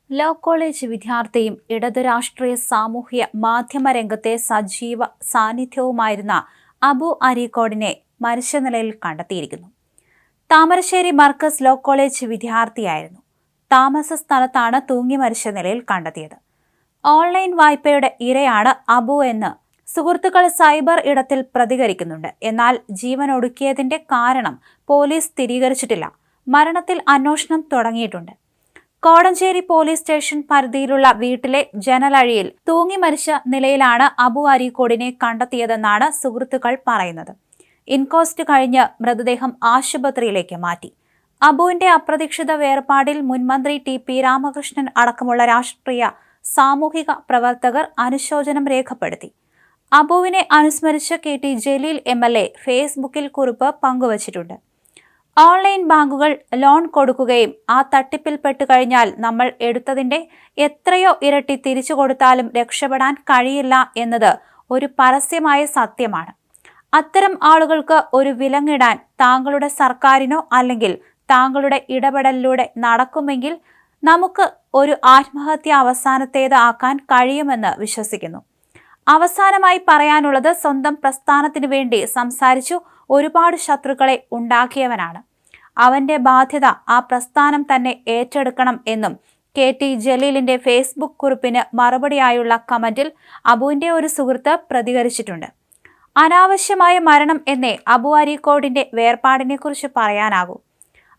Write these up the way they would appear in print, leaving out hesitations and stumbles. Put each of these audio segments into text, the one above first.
Law college വിദ്യാർത്ഥിയും ഇടതു രാഷ്ട്രീയ സാമൂഹ്യ മാധ്യമ രംഗത്തെ സജീവ സാന്നിധ്യവുമായിരുന്ന അബു അരീക്കോടിനെ മരിച്ച നിലയിൽ കണ്ടെത്തിയിരിക്കുന്നു. താമരശ്ശേരി മർക്കസ് ലോ കോളേജ് വിദ്യാർത്ഥിയായിരുന്നു. താമസ സ്ഥലത്താണ് തൂങ്ങി മരിച്ച നിലയിൽ കണ്ടെത്തിയത്. ഓൺലൈൻ വായ്പയുടെ ഇരയാണ് അബു എന്ന് സുഹൃത്തുക്കൾ സൈബർ ഇടത്തിൽ പ്രതികരിക്കുന്നുണ്ട്. എന്നാൽ ജീവനൊടുക്കിയതിന്റെ കാരണം പോലീസ് സ്ഥിരീകരിച്ചിട്ടില്ല. മരണത്തിൽ അന്വേഷണം തുടങ്ങിയിട്ടുണ്ട്. കോടഞ്ചേരി പോലീസ് സ്റ്റേഷൻ പരിധിയിലുള്ള വീട്ടിലെ ജനലഴിയിൽ തൂങ്ങി മരിച്ച നിലയിലാണ് അബു അരീക്കോടിനെ കണ്ടെത്തിയതെന്നാണ് സുഹൃത്തുക്കൾ പറയുന്നത്. ഇൻക്വസ്റ്റ് കഴിഞ്ഞ് മൃതദേഹം ആശുപത്രിയിലേക്ക് മാറ്റി. അബുവിന്റെ അപ്രതീക്ഷിത വേർപാടിൽ മുൻമന്ത്രി ടി.പി. രാമകൃഷ്ണൻ അടക്കമുള്ള രാഷ്ട്രീയ സാമൂഹിക പ്രവർത്തകർ അനുശോചനം രേഖപ്പെടുത്തി. അബുവിനെ അനുസ്മരിച്ച് കെ.ടി. ജലീൽ എം.എൽ.എ. ഫേസ്ബുക്കിൽ കുറിപ്പ് പങ്കുവച്ചിട്ടുണ്ട്. ഓൺലൈൻ ബാങ്കുകൾ ലോൺ കൊടുക്കുകയും ആ തട്ടിപ്പിൽ പെട്ടുകഴിഞ്ഞാൽ നമ്മൾ എടുത്തതിന്റെ എത്രയോ ഇരട്ടി തിരിച്ചു കൊടുത്താലും രക്ഷപ്പെടാൻ കഴിയില്ല എന്നത് ഒരു പരസ്യമായ സത്യമാണ്. അത്തരം ആളുകൾക്ക് ഒരു വിലങ്ങിടാൻ താങ്കളുടെ സർക്കാരിനോ അല്ലെങ്കിൽ താങ്കളുടെ ഇടപെടലിലൂടെ നടക്കുമെങ്കിൽ നമുക്ക് ഒരു ആത്മഹത്യ അവസാനത്തേത് ആക്കാൻ കഴിയുമെന്ന് വിശ്വസിക്കുന്നു. അവസാനമായി പറയാനുള്ളത്, സ്വന്തം പ്രസ്ഥാനത്തിനു വേണ്ടി സംസാരിച്ചു ഒരുപാട് ശത്രുക്കളെ ഉണ്ടാക്കിയവനാണ്. അവന്റെ ബാധ്യത ആ പ്രസ്ഥാനം തന്നെ ഏറ്റെടുക്കണം എന്നും കെ.ടി. ജലീലിന്റെ ഫേസ്ബുക്ക് കുറിപ്പിന് മറുപടിയായുള്ള കമന്റിൽ അബുവിന്റെ ഒരു സുഹൃത്ത് പ്രതികരിച്ചിട്ടുണ്ട്. അനാവശ്യമായ മരണം എന്നേ അബു അരീക്കോടിന്റെ വേർപാടിനെ കുറിച്ച് പറയാനാകൂ.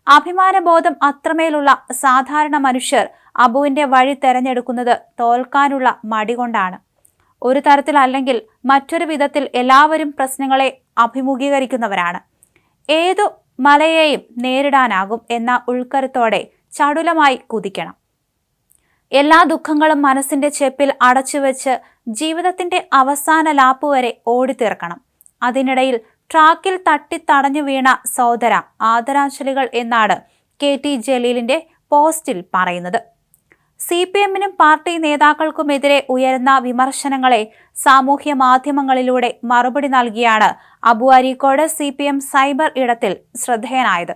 അഭിമാനബോധം അത്രമേലുള്ള സാധാരണ മനുഷ്യർ അബുവിന്റെ വഴി തെരഞ്ഞെടുക്കുന്നത് തോൽക്കാനുള്ള മടി കൊണ്ടാണ്. ഒരു തരത്തിൽ അല്ലെങ്കിൽ മറ്റൊരു വിധത്തിൽ എല്ലാവരും പ്രശ്നങ്ങളെ അഭിമുഖീകരിക്കുന്നവരാണ്. ഏതു മലയെയും നേരിടാനാകും എന്ന ഉൾക്കരുത്തോടെ ചടുലമായി കുതിക്കണം. എല്ലാ ദുഃഖങ്ങളും മനസ്സിന്റെ ചെപ്പിൽ അടച്ചുവെച്ച് ജീവിതത്തിന്റെ അവസാന ലാപ്പ് വരെ ഓടിത്തീർക്കണം. അതിനിടയിൽ ട്രാക്കിൽ തട്ടിത്തടഞ്ഞു വീണ സഹോദര, ആദരാഞ്ജലികൾ എന്നാണ് കെ.ടി. ജലീലിന്റെ പോസ്റ്റിൽ പറയുന്നത്. CPM-നും പാർട്ടി നേതാക്കൾക്കുമെതിരെ ഉയരുന്ന വിമർശനങ്ങളെ സാമൂഹ്യ മാധ്യമങ്ങളിലൂടെ മറുപടി നൽകിയാണ് അബു അരീക്കോട് CPM സൈബർ ഇടത്തിൽ ശ്രദ്ധേയനായത്.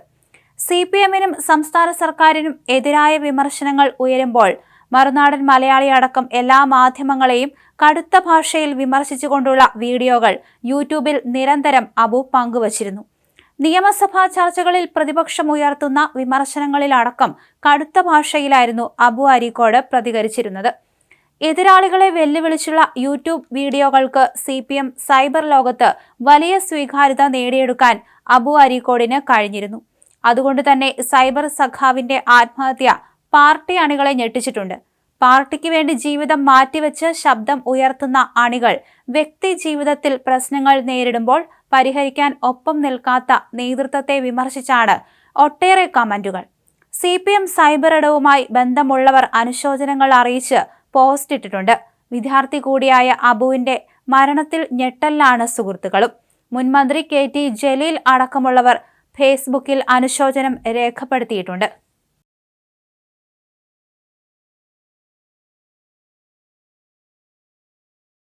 CPM-നും സംസ്ഥാന സർക്കാരിനും എതിരായ വിമർശനങ്ങൾ ഉയരുമ്പോൾ മറുനാടൻ മലയാളി അടക്കം എല്ലാ മാധ്യമങ്ങളെയും കടുത്ത ഭാഷയിൽ വിമർശിച്ചുകൊണ്ടുള്ള വീഡിയോകൾ യൂട്യൂബിൽ നിരന്തരം അബു പങ്കുവച്ചിരുന്നു. നിയമസഭാ ചർച്ചകളിൽ പ്രതിപക്ഷം ഉയർത്തുന്ന വിമർശനങ്ങളിലടക്കം കടുത്ത ഭാഷയിലായിരുന്നു അബു അരീക്കോട് പ്രതികരിച്ചിരുന്നത്. എതിരാളികളെ വെല്ലുവിളിച്ചുള്ള യൂട്യൂബ് വീഡിയോകൾക്ക് CPM സൈബർ ലോകത്ത് വലിയ സ്വീകാര്യത നേടിയെടുക്കാൻ അബു അരീക്കോടിന് കഴിഞ്ഞിരുന്നു. അതുകൊണ്ട് തന്നെ സൈബർ സഖാവിന്റെ ആത്മഹത്യ പാർട്ടി അണികളെ ഞെട്ടിച്ചിട്ടുണ്ട്. പാർട്ടിക്ക് വേണ്ടി ജീവിതം മാറ്റിവെച്ച് ശബ്ദം ഉയർത്തുന്ന അണികൾ വ്യക്തി ജീവിതത്തിൽ പ്രശ്നങ്ങൾ നേരിടുമ്പോൾ പരിഹരിക്കാൻ ഒപ്പം നിൽക്കാത്ത നേതൃത്വത്തെ വിമർശിച്ചാണ് ഒട്ടേറെ കമന്റുകൾ. CPM സൈബർ ഇടവുമായി ബന്ധമുള്ളവർ അനുശോചനങ്ങൾ അറിയിച്ച് പോസ്റ്റ് ഇട്ടിട്ടുണ്ട്. വിദ്യാർത്ഥി കൂടിയായ അബുവിന്റെ മരണത്തിൽ ഞെട്ടലിലാണ് സുഹൃത്തുക്കളും. മുൻമന്ത്രി കെ.ടി. ജലീൽ അടക്കമുള്ളവർ ഫേസ്ബുക്കിൽ അനുശോചനം രേഖപ്പെടുത്തിയിട്ടുണ്ട്.